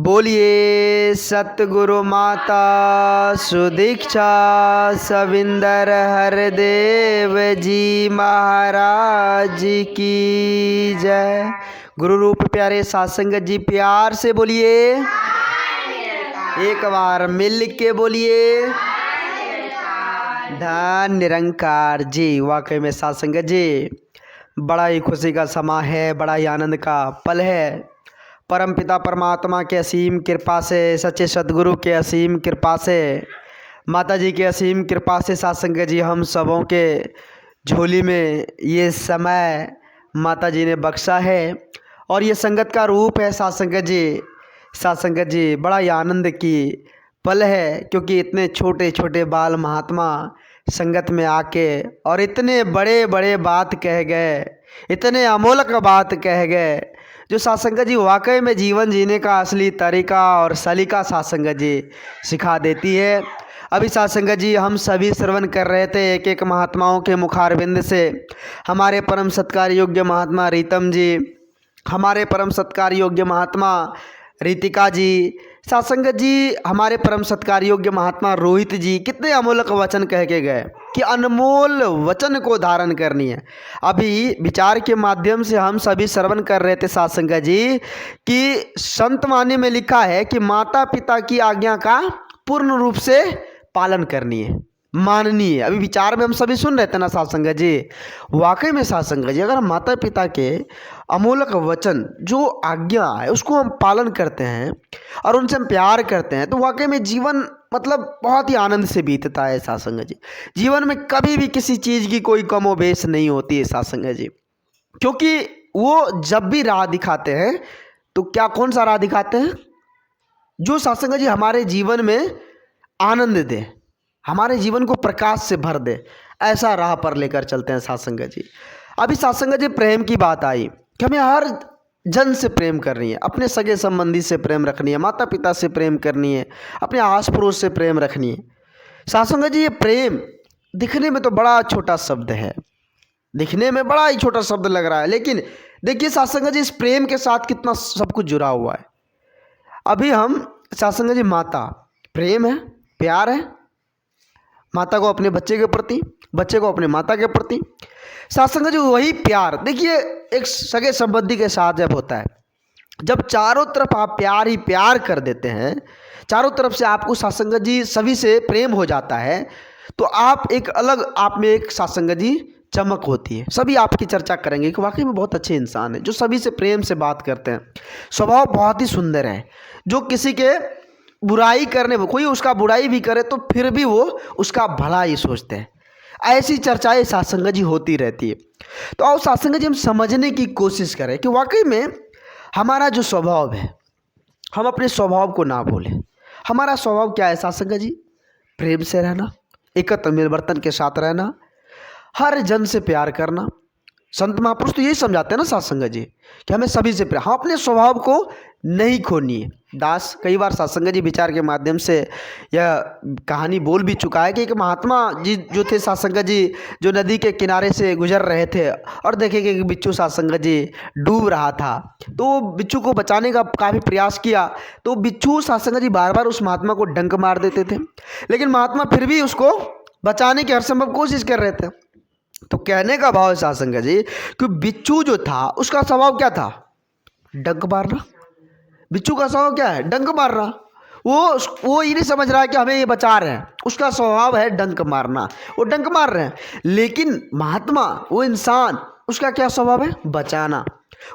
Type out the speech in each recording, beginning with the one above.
बोलिए सतगुरु माता सुदीक्षा सविंदर हरदेव जी महाराज की जय। गुरु रूप प्यारे सासंगत जी प्यार से बोलिए, एक बार मिल के बोलिए धन निरंकार जी। वाकई में सासंगत जी बड़ा ही खुशी का समय है, बड़ा ही आनंद का पल है। परम पिता परमात्मा के असीम कृपा से, सच्चे सद्गुरु के असीम कृपा से, माता जी के असीम कृपा से सासंगत जी हम सबों के झोली में ये समय माता जी ने बख्शा है और ये संगत का रूप है सासंगत जी। सासंगत जी बड़ा ही आनंद की पल है, क्योंकि इतने छोटे छोटे बाल महात्मा संगत में आके और इतने बड़े बड़े बात कह गए, इतने अमोलक बात कह गए जो सासंगत जी वाकई में जीवन जीने का असली तरीका और सलीका सासंगत जी सिखा देती है। अभी सासंगत जी हम सभी श्रवण कर रहे थे एक एक महात्माओं के मुखारविंद से। हमारे परम सत्कार योग्य महात्मा रीतम जी, हमारे परम सत्कार योग्य महात्मा रीतिका जी, सासंगत जी हमारे परम सत्कार योग्य महात्मा रोहित जी, कितने अमोलक वचन कह के गए कि अनमोल वचन को धारण करनी है। अभी विचार के माध्यम से हम सभी श्रवण कर रहे थे सासंगत जी कि संत वाणी में लिखा है कि माता पिता की आज्ञा का पूर्ण रूप से पालन करनी है, माननी है। अभी विचार में हम सभी सुन रहे थे ना सासंगत जी। वाकई में सासंगत जी अगर माता पिता के अमूलक वचन जो आज्ञा है उसको हम पालन करते हैं और उनसे हम प्यार करते हैं तो वाकई में जीवन मतलब बहुत ही आनंद से बीतता है सासंगत जी। जीवन में कभी भी किसी चीज़ की कोई कमोबेश नहीं होती है सासंगत जी, क्योंकि वो जब भी राह दिखाते हैं तो क्या कौन सा राह दिखाते हैं जो सासंगत जी हमारे जीवन में आनंद दे, हमारे जीवन को प्रकाश से भर दे, ऐसा राह पर लेकर चलते हैं सासंगत जी। अभी सासंगत जी प्रेम की बात आई कि हमें हर जन से प्रेम करनी है, अपने सगे संबंधी से प्रेम रखनी है, माता पिता से प्रेम करनी है, अपने आस पड़ोस से प्रेम रखनी है। सासंगत जी ये प्रेम दिखने में तो बड़ा छोटा शब्द है, दिखने में बड़ा ही छोटा शब्द लग रहा है, लेकिन देखिए सासंगत जी इस प्रेम के साथ कितना सब कुछ जुड़ा हुआ है। अभी हम सासंगत जी माता प्रेम है, प्यार है, माता को अपने बच्चे के प्रति, बच्चे को अपने माता के प्रति। सासंगत जी वही प्यार देखिए एक सगे संबंधी के साथ जब होता है, जब चारों तरफ आप प्यार ही प्यार कर देते हैं, चारों तरफ से आपको सासंगत जी सभी से प्रेम हो जाता है, तो आप एक अलग आप में एक सासंगत जी चमक होती है। सभी आपकी चर्चा करेंगे कि वाकई में बहुत अच्छे इंसान है जो सभी से प्रेम से बात करते हैं, स्वभाव बहुत ही सुंदर है, जो किसी के बुराई करने में कोई उसका बुराई भी करे तो फिर भी वो उसका भला ही सोचते हैं। ऐसी चर्चाएं सासंगत जी होती रहती है। तो आओ सासंगत जी हम समझने की कोशिश करें कि वाकई में हमारा जो स्वभाव है हम अपने स्वभाव को ना भूलें। हमारा स्वभाव क्या है सासंगत जी? प्रेम से रहना, एकत्र मिलवर्तन के साथ रहना, हर जन से प्यार करना। संत महापुरुष तो यही समझाते हैं ना सासंगत जी कि हमें सभी से प्यार, हम अपने स्वभाव को नहीं खोनी है। दास कई बार सासंगत जी विचार के माध्यम से यह कहानी बोल भी चुका है कि एक महात्मा जी जो थे सासंगत जी, जो नदी के किनारे से गुजर रहे थे और देखे कि बिच्छू सासंगत जी डूब रहा था, तो बिच्छू को बचाने का काफ़ी प्रयास किया, तो बिच्छू सासंगत जी बार बार उस महात्मा को डंक मार देते थे, लेकिन महात्मा फिर भी उसको बचाने की हर संभव कोशिश कर रहे थे। तो कहने का भाव है सासंगत जी कि बिच्छू जो था उसका स्वभाव क्या था? डंक मारना। बिच्छू का स्वभाव क्या है? डंक मारना। वो ये नहीं समझ रहा है कि हमें ये बचा रहे हैं, उसका स्वभाव है डंक मारना, वो डंक मार रहे हैं। लेकिन महात्मा वो इंसान उसका क्या स्वभाव है? बचाना,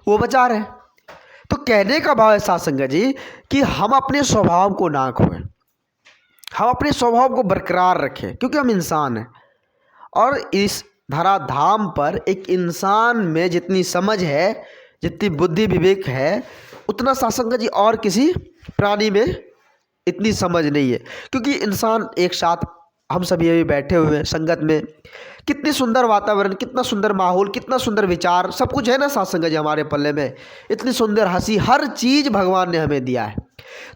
वो बचा रहे हैं। तो कहने का भाव है सासंगत जी कि हम अपने स्वभाव को ना खोएं, हम अपने स्वभाव को बरकरार रखें, क्योंकि हम इंसान हैं और इस धराधाम पर एक इंसान में जितनी समझ है, जितनी बुद्धि विवेक है, उतना सासंगत जी और किसी प्राणी में इतनी समझ नहीं है। क्योंकि इंसान एक साथ हम सभी अभी बैठे हुए हैं संगत में, कितनी सुंदर वातावरण, कितना सुंदर माहौल, कितना सुंदर विचार, सब कुछ है ना सासंगत जी हमारे पल्ले में, इतनी सुंदर हंसी, हर चीज़ भगवान ने हमें दिया है।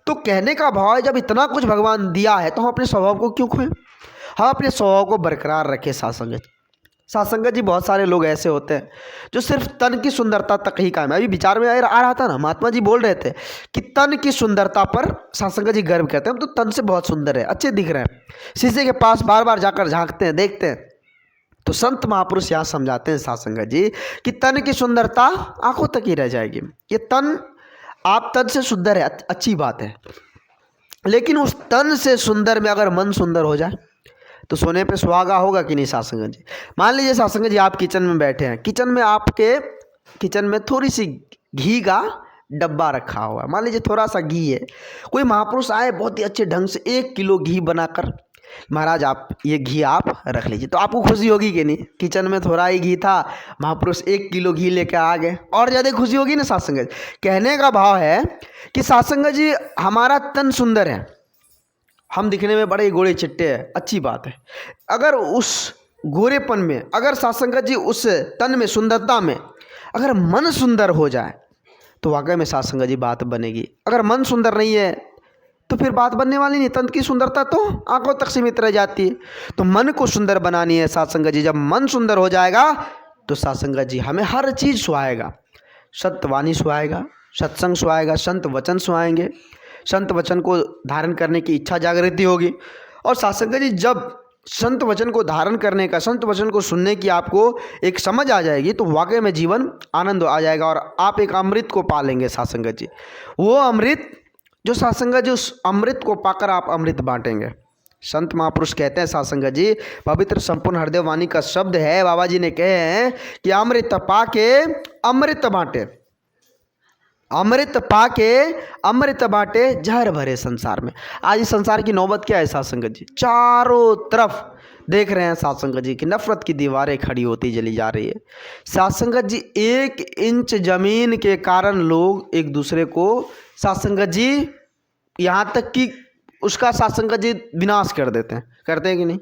तो कहने का भाव है जब इतना कुछ भगवान दिया है तो हम अपने स्वभाव को क्यों खोएं? हम अपने स्वभाव को बरकरार रखें सासंगत। सासंगत जी बहुत सारे लोग ऐसे होते हैं जो सिर्फ तन की सुंदरता तक ही कायम है। अभी विचार में आ रहा था ना, महात्मा जी बोल रहे थे कि तन की सुंदरता पर सासंगत जी गर्व करते हैं। हम तो तन से बहुत सुंदर है, अच्छे दिख रहे हैं, शीशे के पास बार बार जाकर झांकते हैं, देखते हैं। तो संत महापुरुष यहाँ समझाते हैं सासंगत जी कि तन की सुंदरता आंखों तक ही रह जाएगी। ये तन, आप तन से सुंदर है, अच्छी बात है, लेकिन उस तन से सुंदर में अगर मन सुंदर हो जाए तो सोने पे सुहागा होगा कि नहीं सासंगत जी। मान लीजिए सासंगत जी आप किचन में बैठे हैं, किचन में थोड़ी सी घी का डब्बा रखा हुआ है, मान लीजिए थोड़ा सा घी है। कोई महापुरुष आए बहुत ही अच्छे ढंग से 1 किलो घी बनाकर, महाराज आप ये घी आप रख लीजिए, तो आपको खुशी होगी कि नहीं। किचन में थोड़ा ही घी था, महापुरुष 1 किलो घी लेकर आ गए, और ज़्यादा खुशी होगी ना सासंगत। कहने का भाव है कि सासंगत जी हमारा तन सुंदर है, हम दिखने में बड़े गोरे चिट्टे हैं, अच्छी बात है। अगर उस गोरेपन में, अगर सासंगत जी उस तन में, सुंदरता में अगर मन सुंदर हो जाए तो वाकई में सासंगत जी बात बनेगी। अगर मन सुंदर नहीं है तो फिर बात बनने वाली नहीं। तन की सुंदरता तो आंखों तक सीमित रह जाती है। तो मन को सुंदर बनानी है सासंगत जी। जब मन सुंदर हो जाएगा तो सासंगत जी हमें हर चीज़ सुहाएगा, सत्यवाणी सुहाएगा, सत्संग सुहाएगा, संत वचन सुहाएंगे, संत वचन को धारण करने की इच्छा जागृति होगी। और सासंगत जी जब संत वचन को धारण करने का, संत वचन को सुनने की आपको एक समझ आ जाएगी तो वाकई में जीवन आनंद आ जाएगा और आप एक अमृत को पालेंगे सासंगत जी। वो अमृत जो सासंगत जी, उस अमृत को पाकर आप अमृत बांटेंगे। संत महापुरुष कहते हैं सासंगत जी, पवित्र संपूर्ण हृदय वाणी का शब्द है, बाबा जी ने कहे हैं कि अमृत पाके अमृत बांटे, अमृत पाके अमृत बांटे जहर भरे संसार में। आज इस संसार की नौबत क्या है सासंगत जी, चारों तरफ देख रहे हैं सासंगत जी की नफरत की दीवारें खड़ी होती चली जा रही है। सासंगत जी 1 इंच जमीन के कारण लोग एक दूसरे को, सासंगत जी यहाँ तक कि उसका सासंगत जी विनाश कर देते हैं, करते हैं कि नहीं।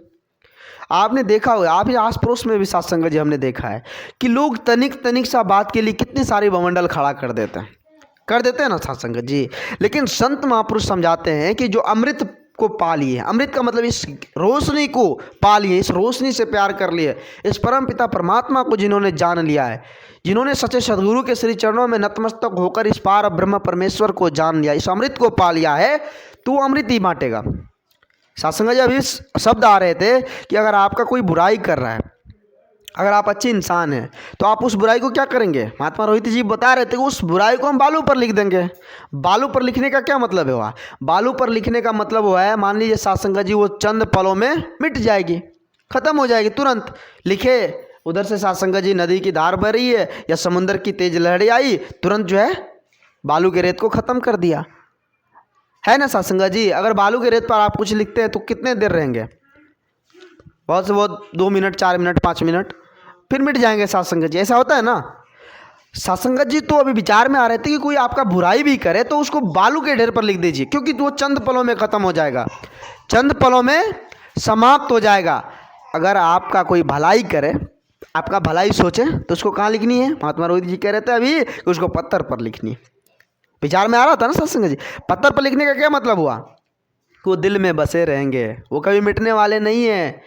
आपने देखा होगा, आप ही आस पड़ोस में भी सासंगत जी हमने देखा है कि लोग तनिक तनिक सा बात के लिए कितनी सारी बवंडल खड़ा कर देते हैं ना सासंगत जी। लेकिन संत महापुरुष समझाते हैं कि जो अमृत को पा लिए, अमृत का मतलब इस रोशनी को पा लिए, इस रोशनी से प्यार कर लिए, इस परम पिता परमात्मा को जिन्होंने जान लिया है, जिन्होंने सच्चे सदगुरु के श्री चरणों में नतमस्तक होकर इस पार ब्रह्म परमेश्वर को जान लिया, इस अमृत को पा लिया है, तो वो अमृत ही बांटेगा। सासंगत जी अभी शब्द आ रहे थे कि अगर आपका कोई बुराई कर रहा है, अगर आप अच्छे इंसान हैं तो आप उस बुराई को क्या करेंगे। महात्मा रोहित जी बता रहे थे कि उस बुराई को हम बालू पर लिख देंगे। बालू पर लिखने का क्या मतलब हुआ, बालू पर लिखने का मतलब हुआ है, मान लीजिए सासंगत जी वो चंद पलों में मिट जाएगी, खत्म हो जाएगी, तुरंत लिखे। उधर से सासंगत जी नदी की धार बह रही है या समुद्र की तेज लहरें आई, तुरंत जो है बालू के रेत को ख़त्म कर दिया, है ना सासंगत जी। अगर बालू के रेत पर आप कुछ लिखते हैं तो कितने देर रहेंगे, बहुत से बहुत 2 मिनट, 4 मिनट, 5 मिनट, फिर मिट जाएंगे सासंगत जी। ऐसा होता है ना। सासंगत जी तो अभी विचार में आ रहे थे कि कोई आपका बुराई भी करे तो उसको बालू के ढेर पर लिख दीजिए, क्योंकि वो चंद पलों में ख़त्म हो जाएगा, चंद पलों में समाप्त हो जाएगा। अगर आपका कोई भलाई करे, आपका भलाई सोचे, तो उसको कहाँ लिखनी है। महात्मा रोहित जी कह रहे थे अभी कि उसको पत्थर पर लिखनी है। विचार में आ रहा था ना सासंगत जी। पत्थर पर लिखने का क्या मतलब हुआ कि वो दिल में बसे रहेंगे, वो कभी मिटने वाले नहीं हैं।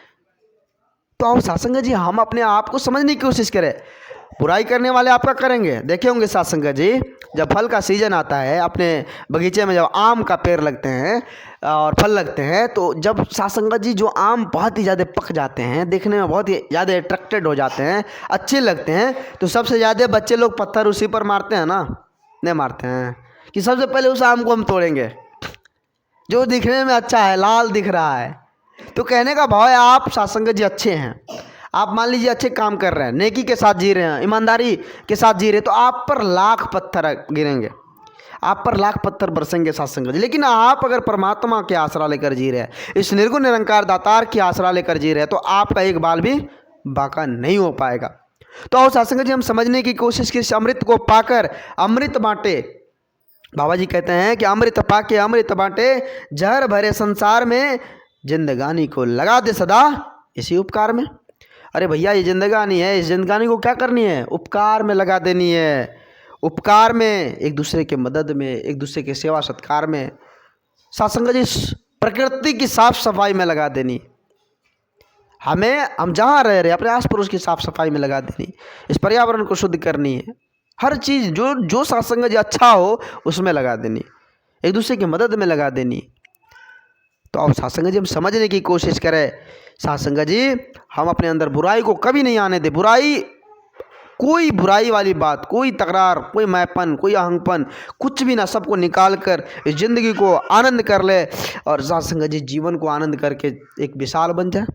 तो आओ सासंगत जी हम अपने आप को समझने की कोशिश करें। बुराई करने वाले आपका करेंगे, देखे होंगे सासंगत जी, जब फल का सीजन आता है, अपने बगीचे में जब आम का पेड़ लगते हैं और फल लगते हैं, तो जब सासंगत जी जो आम बहुत ही ज़्यादा पक जाते हैं, देखने में बहुत ही ज़्यादा अट्रैक्टेड हो जाते हैं, अच्छे लगते हैं, तो सबसे ज़्यादा बच्चे लोग पत्थर उसी पर मारते हैं ना, नहीं मारते हैं कि सबसे पहले उस आम को हम तोड़ेंगे जो दिखने में अच्छा है, लाल दिख रहा है। तो कहने का भाव है आप सासंगत जी अच्छे हैं, आप मान लीजिए अच्छे काम कर रहे हैं, नेकी के साथ जी रहे हैं, ईमानदारी के साथ जी रहे हैं, तो आप पर लाख पत्थर गिरेंगे, आप पर लाख पत्थर बरसेंगे सासंगत जी। लेकिन आप अगर परमात्मा के आसरा लेकर जी रहे हैं, इस निर्गुण निरंकार दातार की आसरा लेकर जी रहे हैं, तो आपका एक बाल भी बाका नहीं हो पाएगा। तो आओ सासंगत जी हम समझने की कोशिश की, इस अमृत को पाकर अमृत बांटे। बाबा जी कहते हैं कि अमृत पाके अमृत बांटे, जहर भरे संसार में जिंदगानी को लगा दे सदा इसी उपकार में। अरे भैया ये जिंदगानी है, इस जिंदगानी को क्या करनी है, उपकार में लगा देनी है, उपकार में, एक दूसरे के मदद में, एक दूसरे के सेवा सत्कार में, सासंगत जी प्रकृति की साफ सफाई में लगा देनी। हम जहाँ रह रहे अपने आस पड़ोस की साफ सफाई में लगा देनी, इस पर्यावरण को शुद्ध करनी है। हर चीज़ जो जो सत्संग जी अच्छा हो उसमें लगा देनी, एक दूसरे की मदद में लगा देनी। तो अब सत्संग जी हम समझने की कोशिश करें, सत्संग जी हम अपने अंदर बुराई को कभी नहीं आने दे। कोई बुराई वाली बात, कोई तकरार, कोई मैपन, कोई अहंगपन, कुछ भी ना, सबको निकाल कर इस ज़िंदगी को आनंद कर ले और सत्संग जी जीवन को आनंद करके एक विशाल बन जाए।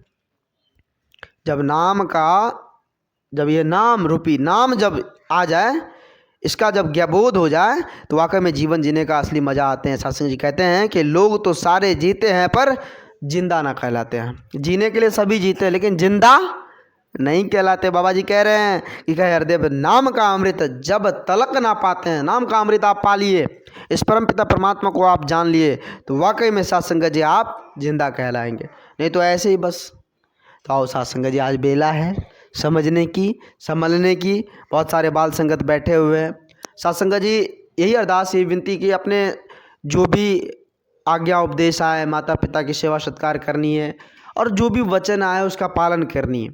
जब ये नाम रूपी नाम जब आ जाए, इसका जब ज्ञाबोध हो जाए तो वाकई में जीवन जीने का असली मज़ा आते हैं। सत्संग जी कहते हैं कि लोग तो सारे जीते हैं पर जिंदा ना कहलाते हैं। जीने के लिए सभी जीते हैं लेकिन जिंदा नहीं कहलाते। बाबा जी कह रहे हैं कि हृदय नाम का अमृत जब तलक ना पाते हैं, नाम का अमृत आप पा लिए, इस परमपिता परमात्मा को आप जान लिए तो वाकई में सत्संग जी आप जिंदा कहलाएंगे, नहीं तो ऐसे ही बस। तो आओ सत्संग जी आज बेला है समझने की, संभलने की। बहुत सारे बाल संगत बैठे हुए हैं। सत्संग जी यही अरदास, यही विनती की अपने जो भी आज्ञा उपदेश आए, माता पिता की सेवा सत्कार करनी है और जो भी वचन आए उसका पालन करनी है।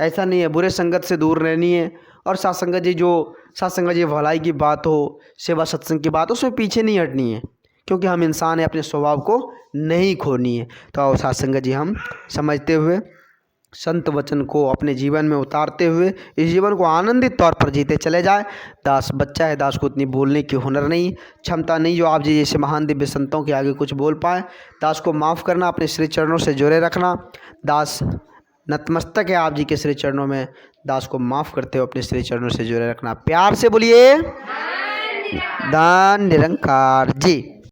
ऐसा नहीं है, बुरे संगत से दूर रहनी है। और सत्संग जी भलाई की बात हो, सेवा सत्संग की बात, उसमें पीछे नहीं हटनी है, क्योंकि हम इंसान हैं, अपने स्वभाव को नहीं खोनी है। तो आओ सत्संग जी हम समझते हुए, संत वचन को अपने जीवन में उतारते हुए इस जीवन को आनंदित तौर पर जीते चले जाए। दास बच्चा है, दास को इतनी बोलने की हुनर नहीं, क्षमता नहीं जो आप जी जैसे महान दिव्य संतों के आगे कुछ बोल पाए। दास को माफ़ करना, अपने श्री चरणों से जुड़े रखना। दास नतमस्तक है आप जी के श्री चरणों में, दास को माफ़ करते हो अपने श्री चरणों से जुड़े रखना। प्यार से बोलिए धन निरंकार जी।